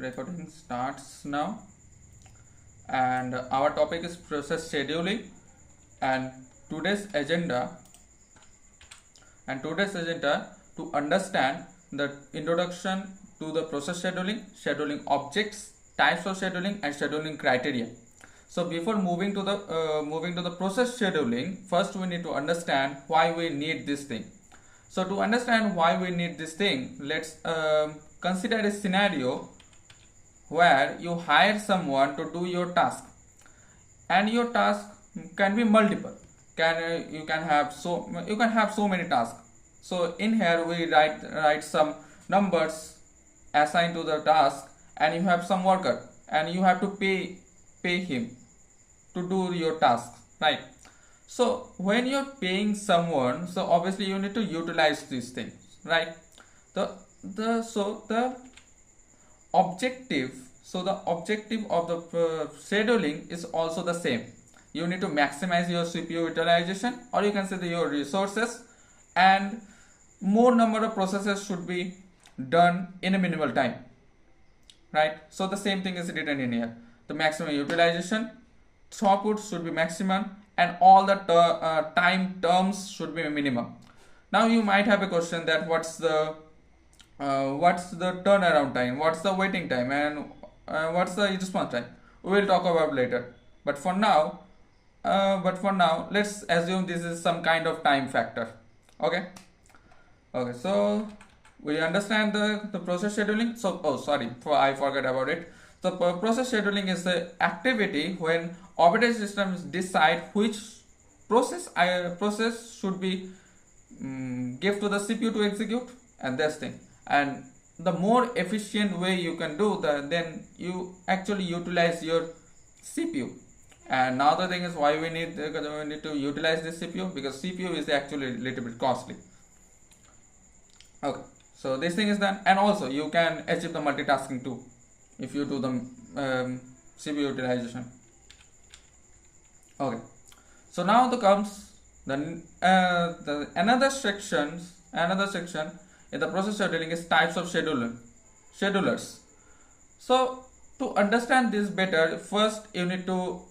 recording starts now, and our topic is process scheduling. And today's agenda to understand the introduction to the process scheduling objects, types of scheduling, and scheduling criteria. So before moving to the process scheduling, first we need to understand why we need this thing. So to understand why we need this thing, let's consider a scenario where you hire someone to do your task, and your task can be multiple. You can have so many tasks. So in here we write some numbers assigned to the task, and you have some worker, and you have to pay him to do your task, right? So when you're paying someone, so obviously you need to utilize these things, right? The objective of the scheduling is also the same. You need to maximize your CPU utilization, or you can say your resources, and more number of processes should be done in a minimal time, right? So the same thing is written in here. The maximum utilization, throughput should be maximum, and all the time terms should be minimum. Now you might have a question that what's the turnaround time, what's the waiting time, and what's the response time. We will talk about later. But for now, let's assume this is some kind of time factor. Okay. So we understand the process scheduling. So I forgot about it. So process scheduling is the activity when operating systems decide which process should be give to the CPU to execute, and this thing. And the more efficient way you can do that, then you actually utilize your CPU. And now the thing is why we need to utilize this CPU, because CPU is actually a little bit costly. Okay, so this thing is done, and also you can achieve the multitasking too if you do the CPU utilization. Okay, so now comes the another section in the process scheduling is types of schedulers. So to understand this better, first you need to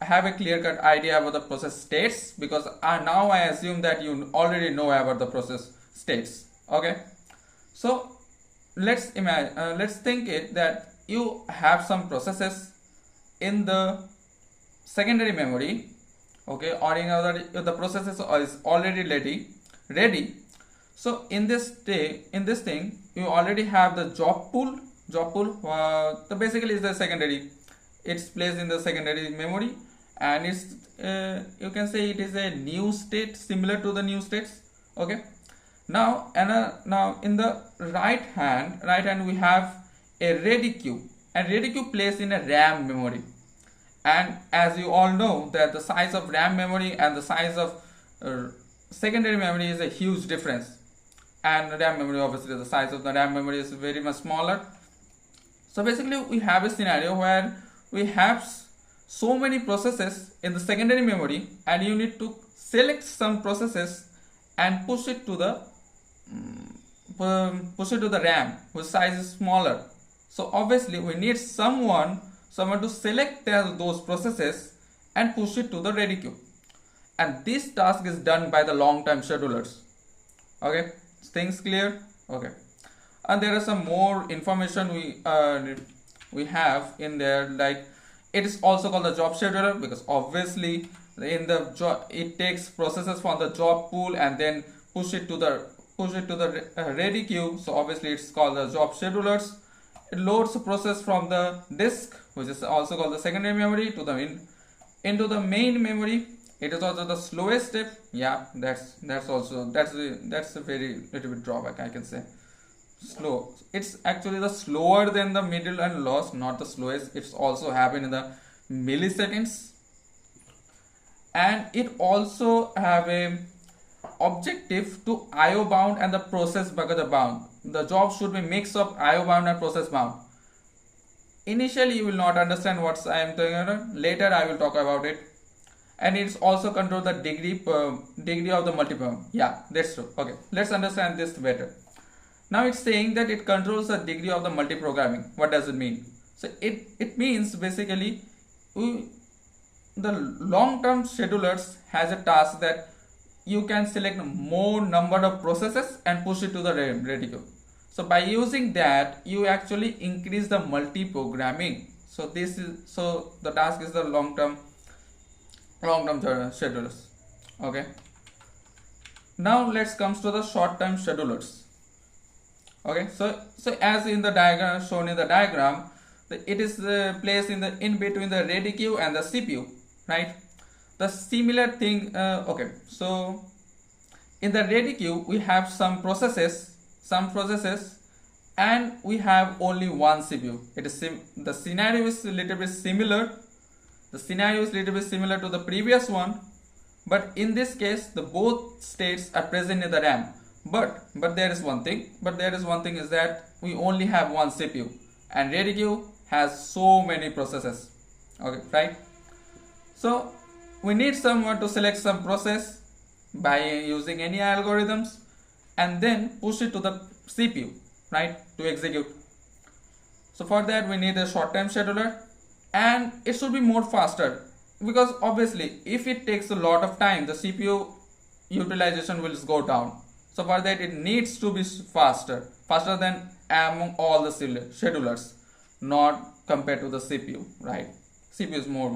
have a clear-cut idea about the process states, because now I assume that you already know about the process states. Okay, so let's think it that you have some processes in the secondary memory, okay, or in other the processes is already ready. So in this thing you already have the job pool. So basically is the secondary. It's placed in the secondary memory, and it's you can say it is a new state similar to the new states. Okay. Now in the right hand we have a ready queue, and ready queue placed in a RAM memory. And as you all know that the size of RAM memory and the size of secondary memory is a huge difference. And RAM memory, obviously the size of the RAM memory is very much smaller. So basically we have a scenario where we have so many processes in the secondary memory, and you need to select some processes and push it to the RAM whose size is smaller. So obviously we need someone to select those processes and push it to the ready queue, and this task is done by the long-term schedulers. Okay, things clear? Okay. And there are some more information we have in there, like it is also called the job scheduler, because obviously in the job it takes processes from the job pool and then push it to the ready queue. So obviously it's called the job schedulers. It loads the process from the disk, which is also called the secondary memory, to the into the main memory. It is also the slowest step. Yeah, that's a very little bit drawback, I can say. Slow. It's actually the slower than the middle and last, not the slowest. It's also happen in the milliseconds, and it also have a objective to IO bound and the process bucket bound. The job should be mix of IO bound and process bound. Initially you will not understand what I am talking about. Later I will talk about it. And it's also control the degree of the multiple. Yeah, that's true. Okay, let's understand this better. Now it's saying that it controls the degree of the multiprogramming. What does it mean? So it means basically the long-term schedulers has a task that you can select more number of processes and push it to the ready queue. So by using that, you actually increase the multi-programming. So the task is the long-term schedulers. Okay. Now let's comes to the short-term schedulers. Okay. So as in the diagram shown in the diagram, it is placed in between the ready queue and the CPU, right? The similar thing. Okay. So in the ready queue, we have some processes, and we have only one CPU. The scenario is a little bit similar. The scenario is a little bit similar to the previous one, but in this case, the both states are present in the RAM. But there is one thing. Is that we only have one CPU, and ready queue has so many processes. Okay, right? So we need someone to select some process by using any algorithms and then push it to the CPU, right, to execute. So for that we need a short-term scheduler, and it should be more faster, because obviously if it takes a lot of time, the CPU utilization will go down. So for that it needs to be faster than among all the schedulers, not compared to the CPU, right? CPU is more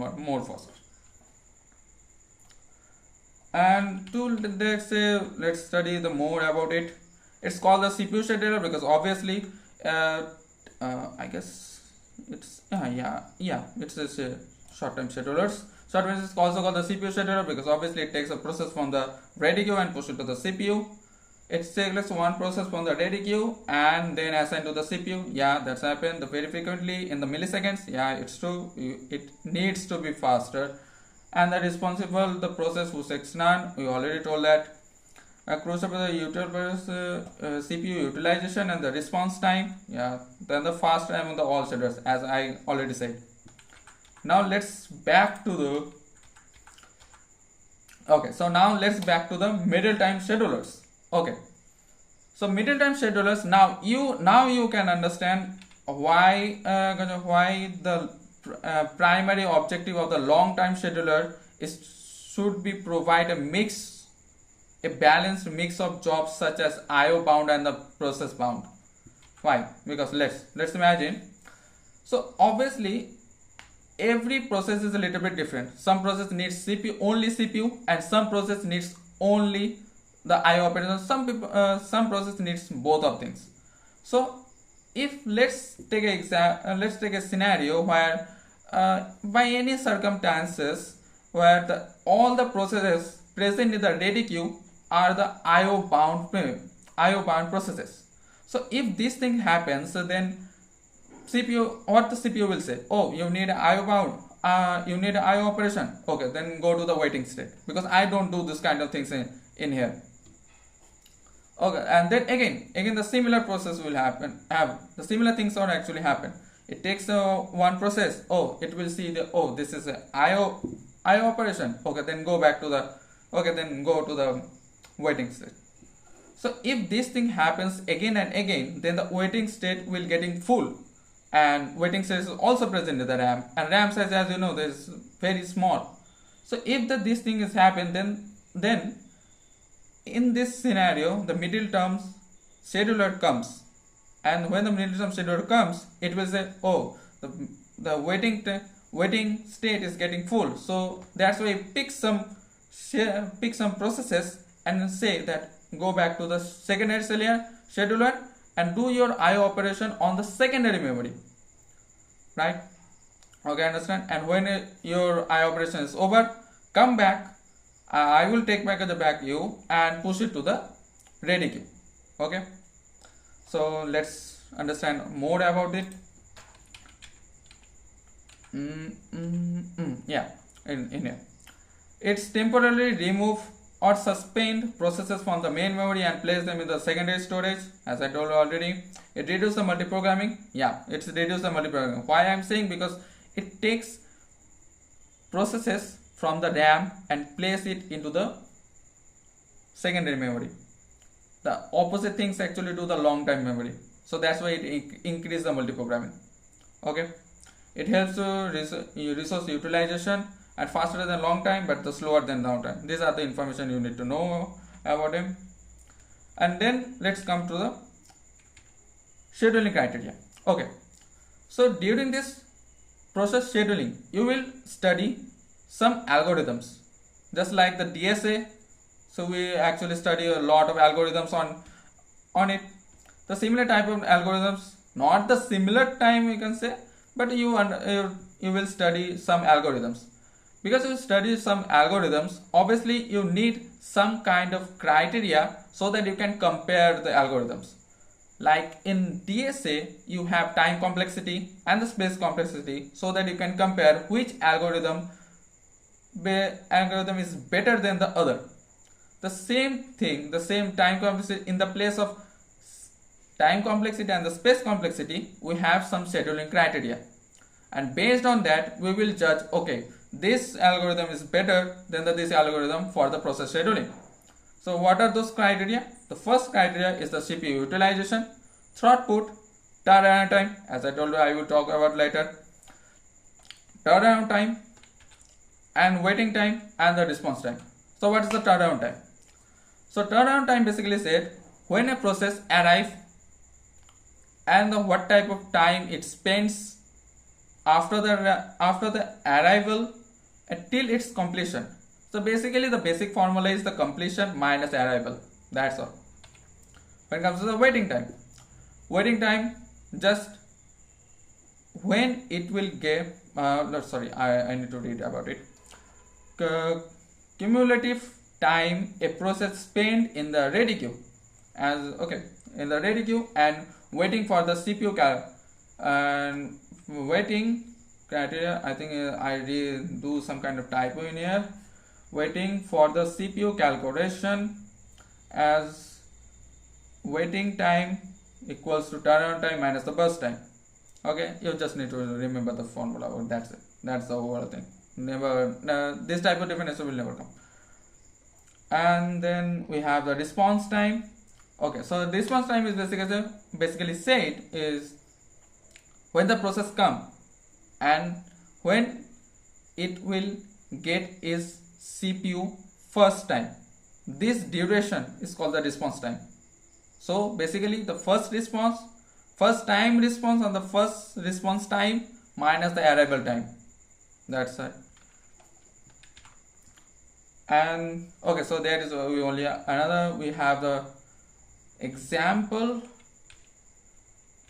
faster. And let's study the more about it. It's called the CPU scheduler because obviously I guess it's it's a short-term schedulers. Short-term is also called the CPU scheduler because obviously it takes a process from the ready queue and push it to the CPU. It selects one process from the ready queue and then assign to the CPU. Yeah, that's happened very frequently in the milliseconds. Yeah, it's true. It needs to be faster. And the process who checks none. We already told that. Crucial for the CPU utilization and the response time. Yeah, then the fast time on the all schedulers, as I already said. Now let's back to the. Okay, so now let's back to the middle time schedulers. Okay, so middle time schedulers. Now you can understand why the primary objective of the long time scheduler should be provide a balanced mix of jobs such as IO bound and the process bound. Why? Because let's imagine. So obviously every process is a little bit different. Some process needs only CPU, and some process needs only the IO operation. Some process needs both of things. So if let's take a scenario where by any circumstances where all the processes present in the ready queue are the IO bound processes. So if this thing happens, then what the CPU will say, oh, you need IO bound, you need IO operation. Okay, then go to the waiting state, because I don't do this kind of things in here. Okay, and then again the similar process will the similar things are actually happen. It takes one process. Oh, it will see this is a IO operation. Okay, then go to the waiting state. So if this thing happens again and again, then the waiting state will getting full, and waiting state is also present in the RAM, and RAM size, as you know, is very small. So if this thing is happen, then in this scenario the middle term scheduler comes, and when the middle term scheduler comes, it will say, oh, the waiting state is getting full. So that's why pick some processes and say that go back to the secondary scheduler and do your IO operation on the secondary memory, right? Okay, understand? And when your IO operation is over, come back. I will take back the back queue and push it to the ready queue. Okay, so let's understand more about it. Yeah, in here, it's temporarily remove or suspend processes from the main memory and place them in the secondary storage. As I told you already, it reduces the multiprogramming. Yeah, it's reduces the multiprogramming. Why I'm saying? Because it takes processes from the RAM and place it into the secondary memory. the opposite things actually do the long time memory. So that's why it increase the multiprogramming. Okay, it helps to resource utilization and faster than long time but the slower than long time. These are the information you need to know about them. And then let's come to the scheduling criteria. Okay, so during this process scheduling you will study some algorithms just like the DSA. So we actually study a lot of algorithms on it. The similar type of algorithms, not the similar time you can say, but you will study some algorithms. Because you study some algorithms, obviously you need some kind of criteria so that you can compare the algorithms. Like in DSA, you have time complexity and the space complexity so that you can compare which algorithm is better than the other. The same thing, the same time complexity, in the place of time complexity and the space complexity, we have some scheduling criteria. And based on that, we will judge, okay, this algorithm is better than this algorithm for the process scheduling. So what are those criteria? The first criteria is the CPU utilization, throughput, turnaround time, as I told you I will talk about later, turnaround time and waiting time and the response time. So what is the turnaround time? So turnaround time basically said when a process arrives and what type of time it spends after the arrival until its completion. So basically the basic formula is the completion minus arrival. That's all. When it comes to the waiting time just when it will give I need to read about it. Cumulative time a process spent in the ready queue and waiting for the CPU and waiting criteria. I think I do some kind of typo in here. Waiting for the CPU calculation as waiting time equals to turnaround time minus the burst time. Okay, you just need to remember the formula. That's it. That's the overall thing. This type of definition will never come. And then we have the response time. Okay, so the response time is basically said is when the process come and when it will get its CPU first time. This duration is called the response time. So basically the first time response and the first response time minus the arrival time. That's it. And okay, so there is we have the example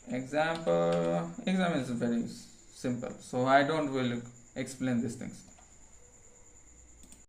is very simple, so I don't will explain these things.